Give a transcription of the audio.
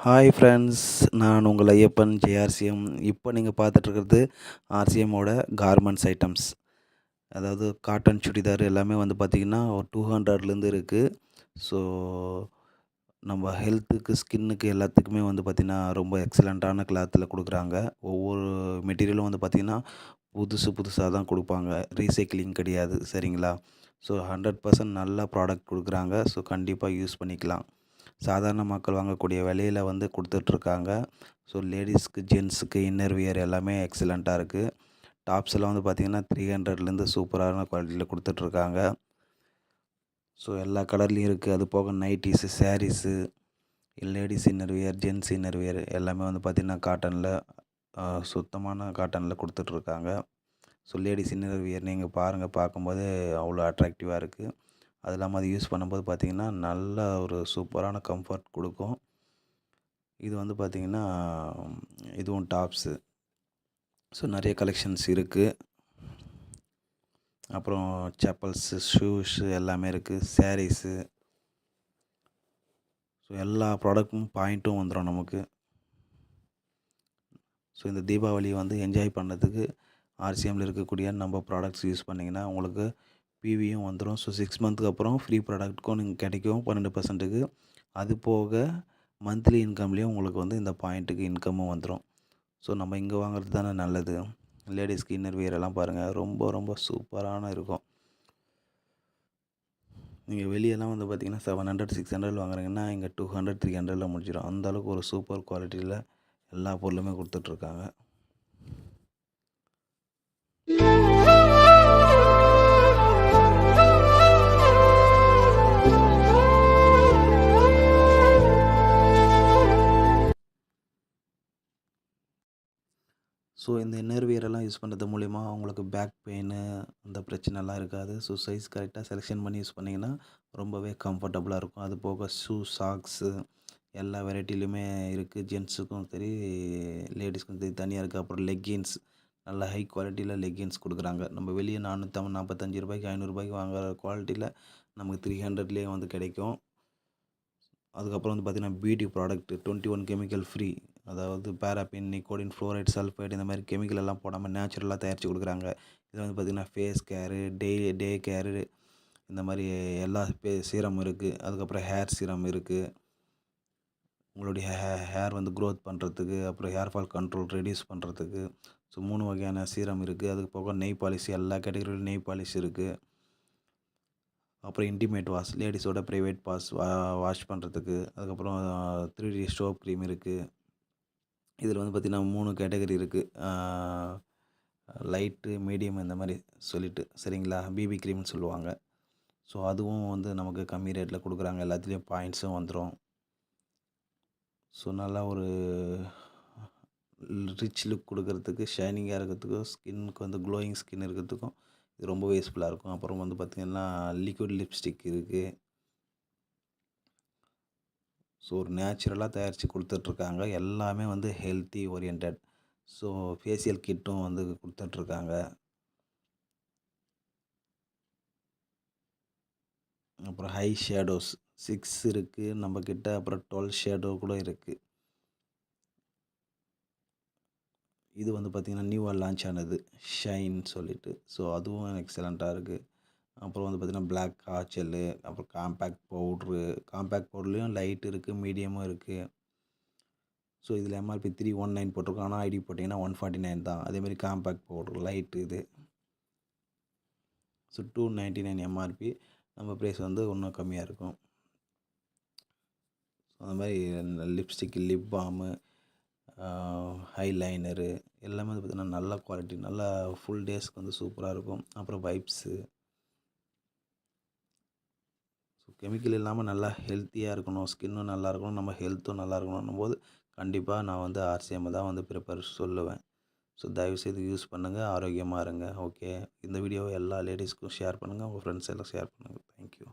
Hi friends, நான் உங்கள் ஐயப்பன் ஜேஆர்சிஎம். இப்போ நீங்கள் பார்த்துட்ருக்கிறது ஆர்சிஎம்மோட கார்மெண்ட்ஸ் ஐட்டம்ஸ். அதாவது காட்டன் சுடிதார் எல்லாமே வந்து பார்த்திங்கன்னா ஒரு 200லேருந்து இருக்குது. ஸோ நம்ம ஹெல்த்துக்கு, ஸ்கின்னுக்கு எல்லாத்துக்குமே வந்து பார்த்திங்கன்னா ரொம்ப எக்ஸலண்ட்டான கிளாத்தில் கொடுக்குறாங்க. ஒவ்வொரு மெட்டீரியலும் வந்து பார்த்திங்கன்னா புதுசாக தான் கொடுப்பாங்க. ரீசைக்கிளிங் கிடையாது, சரிங்களா? ஸோ 100% நல்ல ப்ராடக்ட் கொடுக்குறாங்க. ஸோ கண்டிப்பாக யூஸ் பண்ணிக்கலாம். சாதாரண மக்கள் வாங்கக்கூடிய விலையில் வந்து கொடுத்துட்ருக்காங்க. ஸோ லேடீஸ்க்கு, ஜென்ஸுக்கு இன்னர் வியர் எல்லாமே எக்ஸலண்ட்டாக இருக்குது. டாப்ஸ் எல்லாம் வந்து பார்த்திங்கன்னா 300லேருந்து சூப்பரான குவாலிட்டியில் கொடுத்துட்ருக்காங்க. ஸோ எல்லா கலர்லேயும் இருக்குது. அது போக nighties, sarees, ladies inner wear, gents inner wear எல்லாமே வந்து பார்த்திங்கன்னா காட்டனில், சுத்தமான காட்டனில் கொடுத்துட்ருக்காங்க. ஸோ லேடீஸ் இன்னர் வியர் நீங்கள் பாருங்கள், பார்க்கும்போதே அவ்வளோ அட்ராக்டிவாக இருக்குது. அது இல்லாமல் அது யூஸ் பண்ணும்போது பார்த்திங்கன்னா நல்ல ஒரு சூப்பரான கம்ஃபர்ட் கொடுக்கும். இது வந்து பார்த்திங்கன்னா இதுவும் டாப்ஸு. ஸோ நிறைய கலெக்ஷன்ஸ் இருக்குது. அப்புறம் செப்பல்ஸு, ஷூஸு எல்லாமே இருக்குது. சாரீஸு. ஸோ எல்லா ப்ராடக்ட்டும் பாயிண்ட்டும் வந்துடும் நமக்கு. ஸோ இந்த தீபாவளி வந்து என்ஜாய் பண்ணதுக்கு ஆர்சிஎம்மில் இருக்கக்கூடிய நம்ம ப்ராடக்ட்ஸ் யூஸ் பண்ணிங்கன்னா உங்களுக்கு பிவியும் வந்துடும். ஸோ 6 மந்த்துக்கு அப்புறம் ஃப்ரீ ப்ராடக்ட்க்கும் நீங்கள் கிடைக்கும் 12%க்கு. அது போக மந்த்லி இன்கம்லேயும் உங்களுக்கு வந்து இந்த பாயிண்ட்டுக்கு இன்கமும் வந்துடும். ஸோ நம்ம இங்கே வாங்குறது தானே நல்லது. லேடிஸ்க்கு இன்னர் வியர் எல்லாம் பாருங்கள், ரொம்ப ரொம்ப சூப்பரான இருக்கும். நீங்கள் வெளியெல்லாம் வந்து பார்த்திங்கன்னா 700 600 வாங்குறீங்கன்னா இங்கே 200 300ல் முடிச்சிடும். அந்தளவுக்கு ஒரு சூப்பர் குவாலிட்டியில் எல்லா பொருளுமே கொடுத்துட்ருக்காங்க. ஸோ இந்த இன்னர் வியரெல்லாம் யூஸ் பண்ணுறது மூலிமா அவங்களுக்கு பேக் பெயின் அந்த பிரச்சனைலாம் இருக்காது. ஸோ சைஸ் கரெக்டாக செலெக்ஷன் பண்ணி யூஸ் பண்ணிங்கன்னா ரொம்பவே கம்ஃபர்டபுளாக இருக்கும். அது போக ஷூ, சாக்ஸு எல்லா வெரைட்டிலையுமே இருக்குது. ஜென்ஸுக்கும் சரி, லேடிஸ்க்கும் சரி தனியாக இருக்குது. அப்புறம் லெக்கின்ஸ், நல்ல ஹை குவாலிட்டியில் லெக்கின்ஸ் கொடுக்குறாங்க. நம்ம வெளியே 445 ரூபாய்க்கு 500 ரூபாய்க்கு வாங்குற குவாலிட்டியில் நமக்கு 300லேயே வந்து கிடைக்கும். அதுக்கப்புறம் வந்து பார்த்திங்கன்னா பியூட்டி ப்ராடக்ட் 21 கெமிக்கல் ஃப்ரீ. அதாவது பேராபின், நிக்கோடின், ஃப்ளோரைட், சல்ஃபைடு இந்த மாதிரி கெமிக்கல் எல்லாம் போடாமல் நேச்சுரலாக தயாரித்து கொடுக்குறாங்க. இதில் வந்து பார்த்திங்கன்னா ஃபேஸ் கேரு, டே கேரு, இந்த மாதிரி எல்லா சீரம் இருக்குது. அதுக்கப்புறம் ஹேர் சீரம் இருக்குது. உங்களுடைய ஹேர் வந்து க்ரோத் பண்ணுறதுக்கு, அப்புறம் ஹேர் ஃபால் கண்ட்ரோல் ரெடியூஸ் பண்ணுறதுக்கு. ஸோ 3 வகையான சீரம் இருக்குது. அதுக்கு போக நெய் பாலிஷ், எல்லா கேட்டகரியிலும் நெய் பாலிஷ் இருக்குது. அப்புறம் இன்டிமேட் வாஷ், லேடிஸோட ப்ரைவேட் வாஷ் பண்ணுறதுக்கு. அதுக்கப்புறம் 3D ஸ்டோப் க்ரீம் இருக்குது. இதில் வந்து பார்த்திங்கன்னா 3 கேட்டகரி இருக்குது. லைட்டு, மீடியம் இந்த மாதிரி சொல்லிட்டு, சரிங்களா? பிபி க்ரீம்னு சொல்லுவாங்க. ஸோ அதுவும் வந்து நமக்கு கம்மி ரேட்டில் கொடுக்குறாங்க. எல்லாத்துலேயும் பாயிண்ட்ஸும் வந்துடும். ஸோ நல்லா ஒரு ரிச் லுக் கொடுக்கறதுக்கு, ஷைனிங்காக இருக்கிறதுக்கும், ஸ்கின்னுக்கு வந்து க்ளோயிங் ஸ்கின் இருக்கிறதுக்கும் இது ரொம்பவே யூஸ்ஃபுல்லாக இருக்கும். அப்புறம் வந்து பார்த்திங்கன்னா லிக்விட் லிப்ஸ்டிக் இருக்குது. ஸோ ஒரு நேச்சுரலாக தயாரித்து கொடுத்துட்ருக்காங்க. எல்லாமே வந்து ஹெல்த்தி ஓரியன்டட். ஸோ ஃபேஷியல் கிட்டும் வந்து கொடுத்துட்ருக்காங்க. அப்புறம் ஹை ஷேடோஸ் 6 இருக்குது நம்மக்கிட்ட. அப்புறம் 12 ஷேடோ கூட இருக்குது. இது வந்து பார்த்திங்கன்னா நியூவாக லான்ச் ஆனது, ஷைன் சொல்லிட்டு. ஸோ அதுவும் எக்ஸலண்ட்டாக இருக்குது. அப்புறம் வந்து பார்த்திங்கன்னா பிளாக் காய்ச்சல், அப்புறம் காம்பேக்ட் பவுட்ருலேயும் லைட் இருக்குது, மீடியமும் இருக்குது. ஸோ இதில் எம்ஆர்பி 319 போட்டிருக்கோம். ஆனால் ஐடி போட்டிங்கன்னா 149 தான். அதேமாதிரி காம்பேக்ட் பவுட்ரு லைட் இது. So 299 MRP. நம்ம ப்ரைஸ் வந்து இன்னும் கம்மியாக இருக்கும். அந்த மாதிரி லிப்ஸ்டிக்கு, லிப் பாமு, ஹைலைனரு எல்லாமே வந்து பார்த்திங்கன்னா நல்ல குவாலிட்டி, நல்லா ஃபுல் டேஸ்க்கு வந்து சூப்பராக இருக்கும். அப்புறம் வைப்ஸு. ஸோ கெமிக்கல் இல்லாமல் நல்லா ஹெல்த்தியாக இருக்கணும், ஸ்கின்னும் நல்லா இருக்கணும், நம்ம ஹெல்த்தும் நல்லா இருக்கணும் போது கண்டிப்பாக நான் வந்து ஆர்சிஎம் தான் வந்து ப்ரிப்பேர் சொல்லுவேன். ஸோ தயவுசெய்து யூஸ் பண்ணுங்கள், ஆரோக்கியமாக இருங்க. ஓகே, இந்த வீடியோவை எல்லா லேடிஸ்க்கும் ஷேர் பண்ணுங்கள், உங்கள் ஃப்ரெண்ட்ஸ் எல்லாம் ஷேர் பண்ணுங்கள். தேங்க்யூ.